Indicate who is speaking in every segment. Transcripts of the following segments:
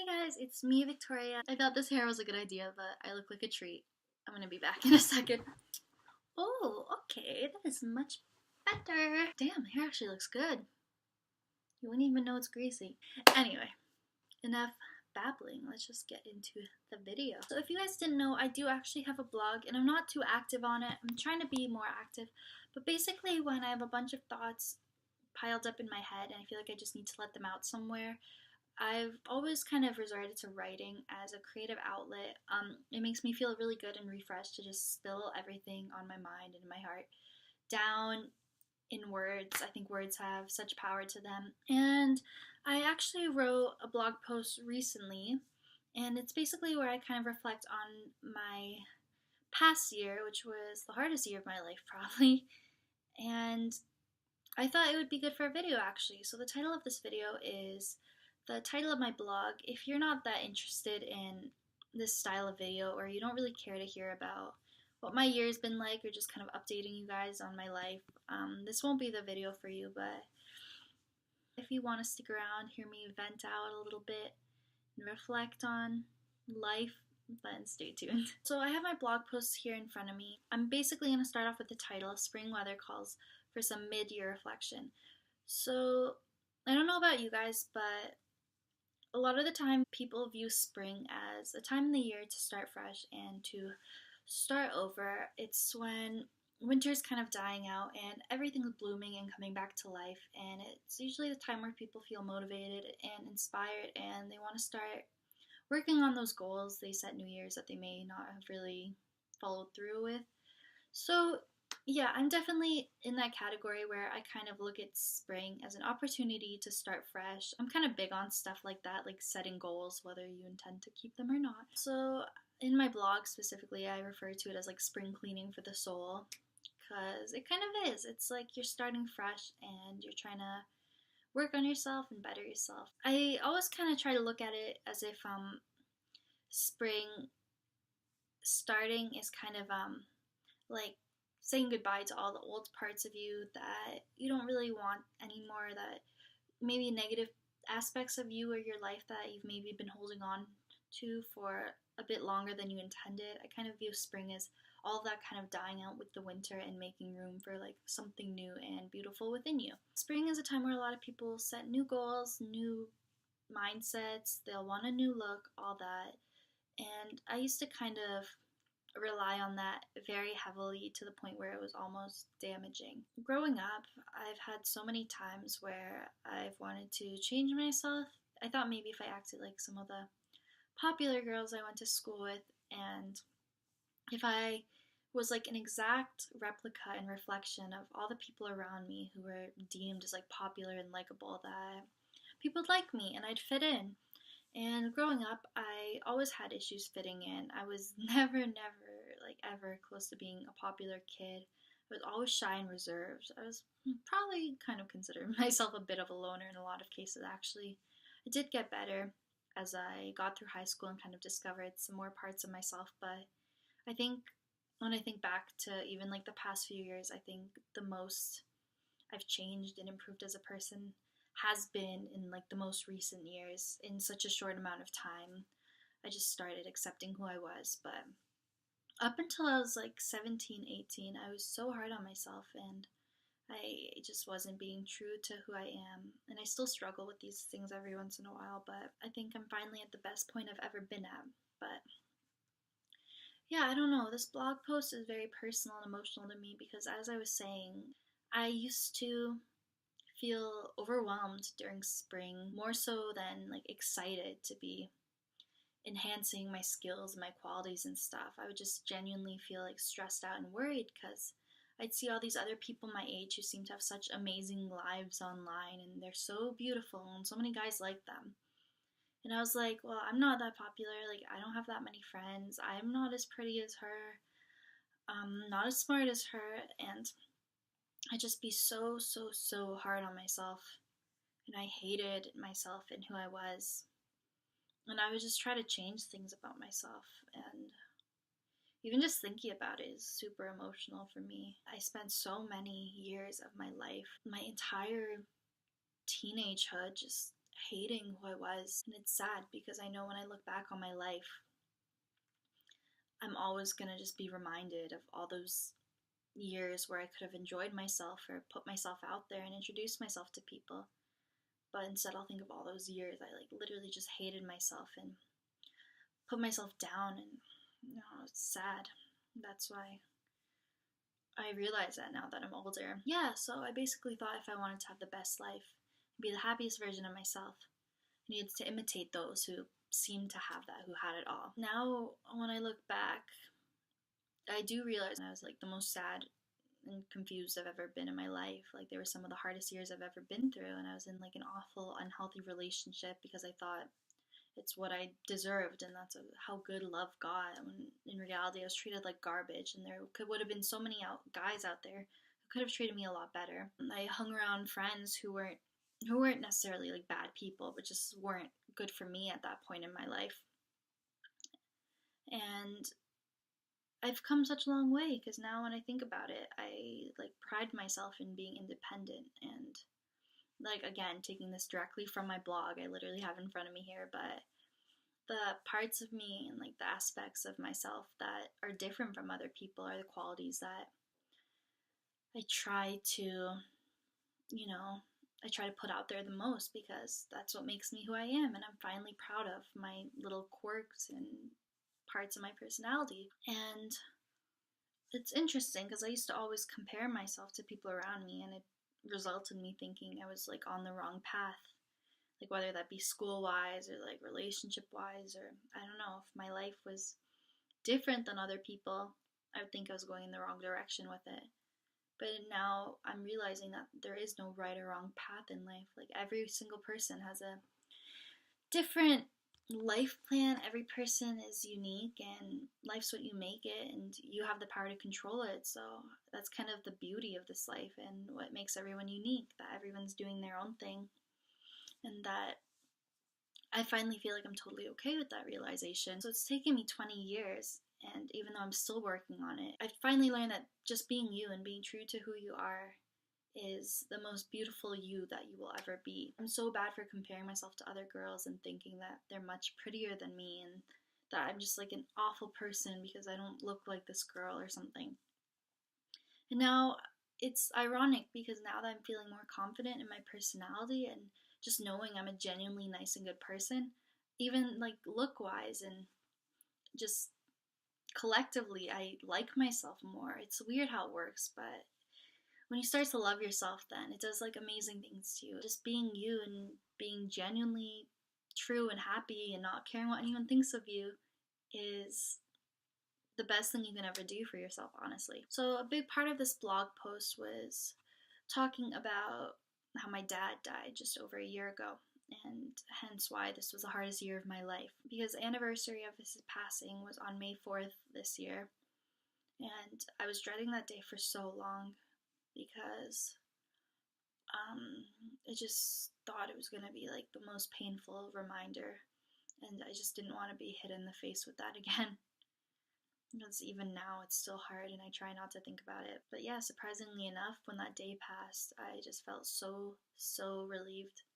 Speaker 1: Hey guys, it's me, Victoria. I thought this hair was a good idea, but I look like a treat. I'm gonna be back in a second. Oh, okay, that is much better. Damn, the hair actually looks good. You wouldn't even know it's greasy. Anyway, enough babbling. Let's just get into the video. So if you guys didn't know, I do actually have a blog, and I'm not too active on it. I'm trying to be more active, but basically when I have a bunch of thoughts piled up in my head and I feel like I just need to let them out somewhere, I've always kind of resorted to writing as a creative outlet. It makes me feel really good and refreshed to just spill everything on my mind and my heart down in words. I think words have such power to them. And I actually wrote a blog post recently, and it's basically where I kind of reflect on my past year, which was the hardest year of my life probably. And I thought it would be good for a video actually. So the title of this video is the title of my blog. If you're not that interested in this style of video, or you don't really care to hear about what my year's been like, or just kind of updating you guys on my life, this won't be the video for you. But if you want to stick around, hear me vent out a little bit and reflect on life, then stay tuned. So I have my blog posts here in front of me. I'm basically going to start off with the title, Spring Weather Calls for some mid-year reflection. So I don't know about you guys, but a lot of the time people view spring as a time in the year to start fresh and to start over. It's when winter's kind of dying out and everything's blooming and coming back to life, and it's usually the time where people feel motivated and inspired and they want to start working on those goals they set New Year's that they may not have really followed through with. So yeah, I'm definitely in that category where I kind of look at spring as an opportunity to start fresh. I'm kind of big on stuff like that, like setting goals, whether you intend to keep them or not. So in my blog specifically, I refer to it as like spring cleaning for the soul, because it kind of is. It's like you're starting fresh and you're trying to work on yourself and better yourself. I always kind of try to look at it as if spring starting is kind of like saying goodbye to all the old parts of you that you don't really want anymore, that maybe negative aspects of you or your life that you've maybe been holding on to for a bit longer than you intended. I kind of view spring as all of that kind of dying out with the winter and making room for like something new and beautiful within you. Spring is a time where a lot of people set new goals, new mindsets, they'll want a new look, all that. And I used to kind of rely on that very heavily to the point where it was almost damaging. Growing up, I've had so many times where I've wanted to change myself. I thought maybe if I acted like some of the popular girls I went to school with, and if I was like an exact replica and reflection of all the people around me who were deemed as like popular and likable, that people would like me and I'd fit in. And growing up, I always had issues fitting in. I was never, like ever close to being a popular kid. I was always shy and reserved. I was probably kind of considered myself a bit of a loner in a lot of cases, actually. I did get better as I got through high school and kind of discovered some more parts of myself, but I think when I think back to even like the past few years, I think the most I've changed and improved as a person has been in like the most recent years. In such a short amount of time, I just started accepting who I was. But up until I was like 17, 18, I was so hard on myself, and I just wasn't being true to who I am. And I still struggle with these things every once in a while, but I think I'm finally at the best point I've ever been at. But yeah, I don't know. This blog post is very personal and emotional to me because, as I was saying, I used to feel overwhelmed during spring, more so than like excited to be enhancing my skills, my qualities and stuff. I would just genuinely feel like stressed out and worried because I'd see all these other people my age who seem to have such amazing lives online, and they're so beautiful and so many guys like them. And I was like, well, I'm not that popular, like I don't have that many friends, I'm not as pretty as her, I'm not as smart as her, and I'd just be so hard on myself, and I hated myself and who I was, and I would just try to change things about myself, and even just thinking about it is super emotional for me. I spent so many years of my life, my entire teenagehood, just hating who I was. And it's sad because I know when I look back on my life, I'm always gonna just be reminded of all those years where I could have enjoyed myself or put myself out there and introduced myself to people. But instead, I'll think of all those years I like literally just hated myself and put myself down, and it's sad. That's why I realize that now that I'm older. Yeah, so I basically thought if I wanted to have the best life, be the happiest version of myself, I needed to imitate those who seemed to have that, who had it all. Now, when I look back, I do realize I was like the most sad and confused I've ever been in my life. Like, they were some of the hardest years I've ever been through, and I was in like an awful, unhealthy relationship because I thought it's what I deserved, and that's how good love got. When in reality, I was treated like garbage, and there would have been so many guys out there who could have treated me a lot better. I hung around friends who weren't necessarily like bad people, but just weren't good for me at that point in my life. And I've come such a long way, because now when I think about it, I like pride myself in being independent. And like, again, taking this directly from my blog, I literally have in front of me here, but the parts of me and like the aspects of myself that are different from other people are the qualities that I try to, I try to put out there the most, because that's what makes me who I am, and I'm finally proud of my little quirks and parts of my personality. And it's interesting because I used to always compare myself to people around me, and it resulted in me thinking I was like on the wrong path, like whether that be school wise or like relationship wise, or I don't know, if my life was different than other people, I would think I was going in the wrong direction with it. But now I'm realizing that there is no right or wrong path in life. Like, every single person has a different life plan. Every person is unique, and life's what you make it, and you have the power to control it. So that's kind of the beauty of this life, and what makes everyone unique, that everyone's doing their own thing. And that I finally feel like I'm totally okay with that realization. So it's taken me 20 years, and even though I'm still working on it, I finally learned that just being you and being true to who you are is the most beautiful you that you will ever be. I'm so bad for comparing myself to other girls and thinking that they're much prettier than me, and that I'm just like an awful person because I don't look like this girl or something. And now it's ironic, because now that I'm feeling more confident in my personality and just knowing I'm a genuinely nice and good person, even like look wise and just collectively, I like myself more. It's weird how it works, but when you start to love yourself, then it does like amazing things to you. Just being you and being genuinely true and happy and not caring what anyone thinks of you is the best thing you can ever do for yourself, honestly. So a big part of this blog post was talking about how my dad died just over a year ago, and hence why this was the hardest year of my life, because the anniversary of his passing was on May 4th this year, and I was dreading that day for so long, because I just thought it was going to be like the most painful reminder, and I just didn't want to be hit in the face with that again. Because even now it's still hard, and I try not to think about it. But yeah, surprisingly enough, when that day passed, I just felt so relieved.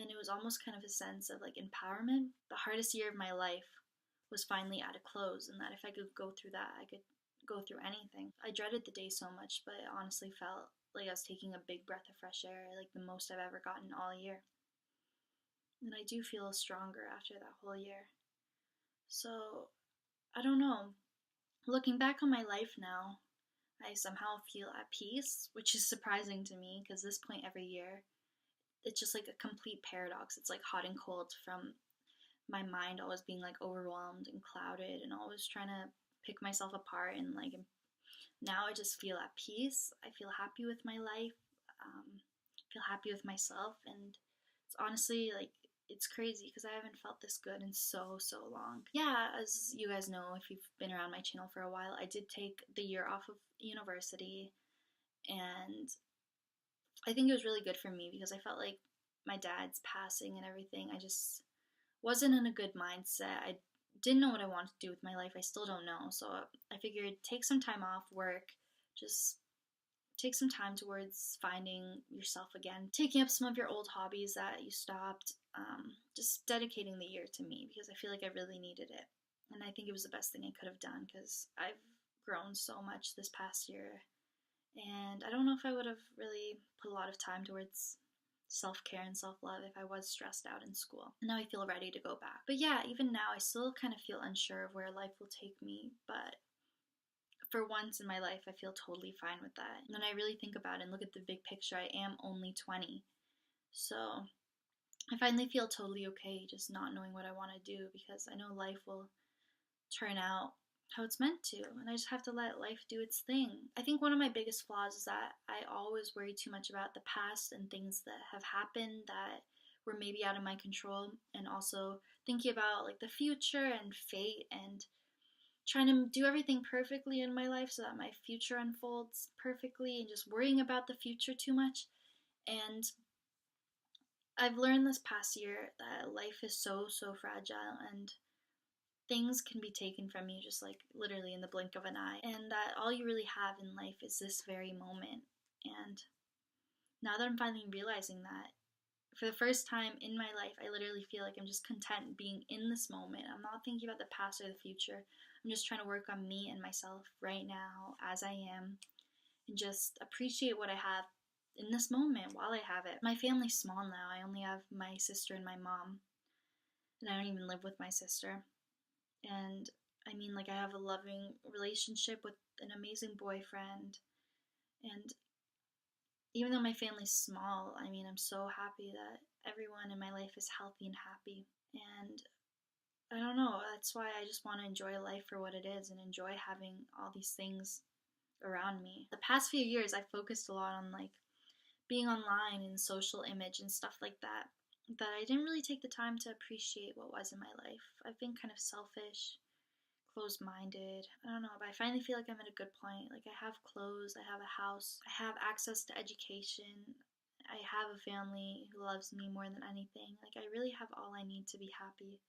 Speaker 1: And it was almost kind of a sense of like empowerment. The hardest year of my life was finally at a close, and that if I could go through that, I could go through anything. I dreaded the day so much, but it honestly felt like I was taking a big breath of fresh air, like the most I've ever gotten all year. And I do feel stronger after that whole year. So, I don't know. Looking back on my life now, I somehow feel at peace, which is surprising to me, because this point every year, it's just like a complete paradox. It's like hot and cold, from my mind always being like overwhelmed and clouded and always trying to pick myself apart, and like now I just feel at peace. I feel happy with my life. Feel happy with myself, and it's honestly like, it's crazy because I haven't felt this good in so long. Yeah, as you guys know, if you've been around my channel for a while, I did take the year off of university, and I think it was really good for me because I felt like my dad's passing and everything, I just wasn't in a good mindset. I didn't know what I wanted to do with my life. I still don't know. So I figured take some time off work, just take some time towards finding yourself again, taking up some of your old hobbies that you stopped, just dedicating the year to me because I feel like I really needed it. And I think it was the best thing I could have done because I've grown so much this past year. And I don't know if I would have really put a lot of time towards self-care and self-love if I was stressed out in school. And now I feel ready to go back. But yeah, even now I still kind of feel unsure of where life will take me, but for once in my life I feel totally fine with that. And when I really think about it and look at the big picture, I am only 20. So I finally feel totally okay just not knowing what I want to do because I know life will turn out how it's meant to, and I just have to let life do its thing. I think one of my biggest flaws is that I always worry too much about the past and things that have happened that were maybe out of my control, and also thinking about like the future and fate and trying to do everything perfectly in my life so that my future unfolds perfectly, and just worrying about the future too much. And I've learned this past year that life is so fragile, and things can be taken from you just like literally in the blink of an eye, and that all you really have in life is this very moment. And now that I'm finally realizing that, for the first time in my life, I literally feel like I'm just content being in this moment. I'm not thinking about the past or the future. I'm just trying to work on me and myself right now as I am, and just appreciate what I have in this moment while I have it. My family's small now. I only have my sister and my mom, and I don't even live with my sister. And I mean, like, I have a loving relationship with an amazing boyfriend. And even though my family's small, I mean, I'm so happy that everyone in my life is healthy and happy. And I don't know, that's why I just want to enjoy life for what it is and enjoy having all these things around me. The past few years, I focused a lot on like being online and social image and stuff like that I didn't really take the time to appreciate what was in my life. I've been kind of selfish, closed-minded. I don't know, but I finally feel like I'm at a good point. Like, I have clothes, I have a house, I have access to education, I have a family who loves me more than anything. Like, I really have all I need to be happy,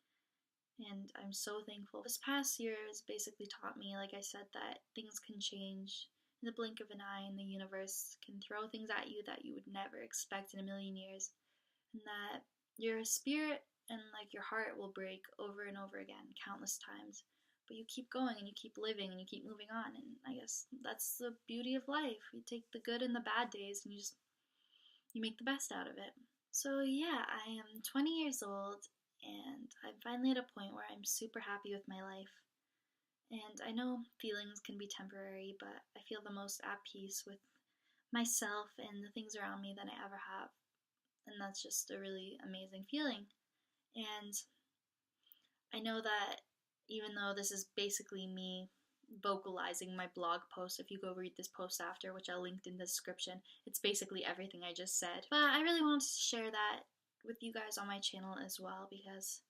Speaker 1: and I'm so thankful. This past year has basically taught me, like I said, that things can change in the blink of an eye, and the universe can throw things at you that you would never expect in a million years, and that your spirit and like your heart will break over and over again countless times, but you keep going and you keep living and you keep moving on. And I guess that's the beauty of life. You take the good and the bad days and you make the best out of it. So yeah, I am 20 years old, and I'm finally at a point where I'm super happy with my life. And I know feelings can be temporary, but I feel the most at peace with myself and the things around me than I ever have. And that's just a really amazing feeling. And I know that even though this is basically me vocalizing my blog post, if you go read this post after, which I'll link in the description, it's basically everything I just said. But I really wanted to share that with you guys on my channel as well, because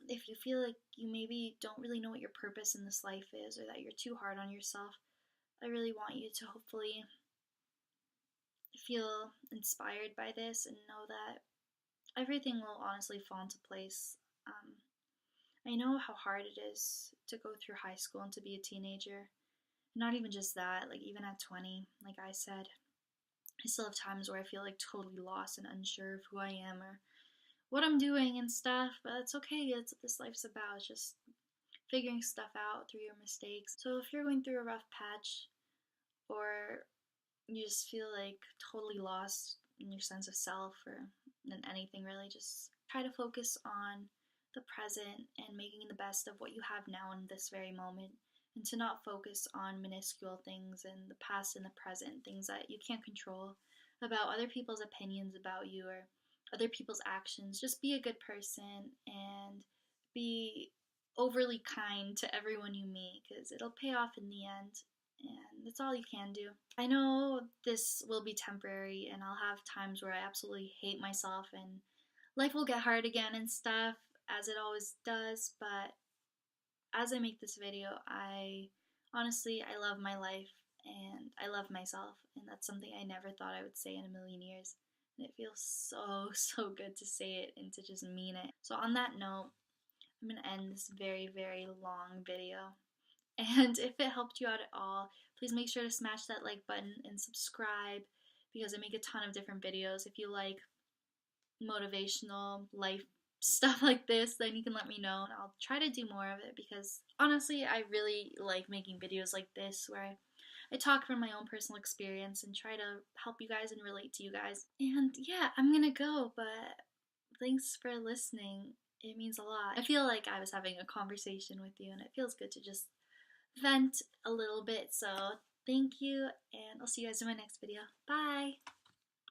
Speaker 1: if you feel like you maybe don't really know what your purpose in this life is, or that you're too hard on yourself, I really want you to hopefully feel inspired by this and know that everything will honestly fall into place. I know how hard it is to go through high school and to be a teenager. Not even just that, like even at 20, like I said, I still have times where I feel like totally lost and unsure of who I am or what I'm doing and stuff, but it's okay. That's what this life's about. It's just figuring stuff out through your mistakes. So if you're going through a rough patch, or you just feel like totally lost in your sense of self or in anything really, just try to focus on the present and making the best of what you have now in this very moment, and to not focus on minuscule things in the past and the present, things that you can't control, about other people's opinions about you or other people's actions. Just be a good person and be overly kind to everyone you meet, because it'll pay off in the end, and that's all you can do. I know this will be temporary, and I'll have times where I absolutely hate myself and life will get hard again and stuff, as it always does, but as I make this video, I love my life and I love myself, and that's something I never thought I would say in a million years, and it feels so good to say it and to just mean it. So on that note, I'm going to end this very long video. And if it helped you out at all, please make sure to smash that like button and subscribe, because I make a ton of different videos. If you like motivational life stuff like this, then you can let me know and I'll try to do more of it, because honestly I really like making videos like this where I talk from my own personal experience and try to help you guys and relate to you guys. And yeah, I'm gonna go, but thanks for listening. It means a lot. I feel like I was having a conversation with you, and it feels good to just vent a little bit. So thank you, and I'll see you guys in my next video. Bye!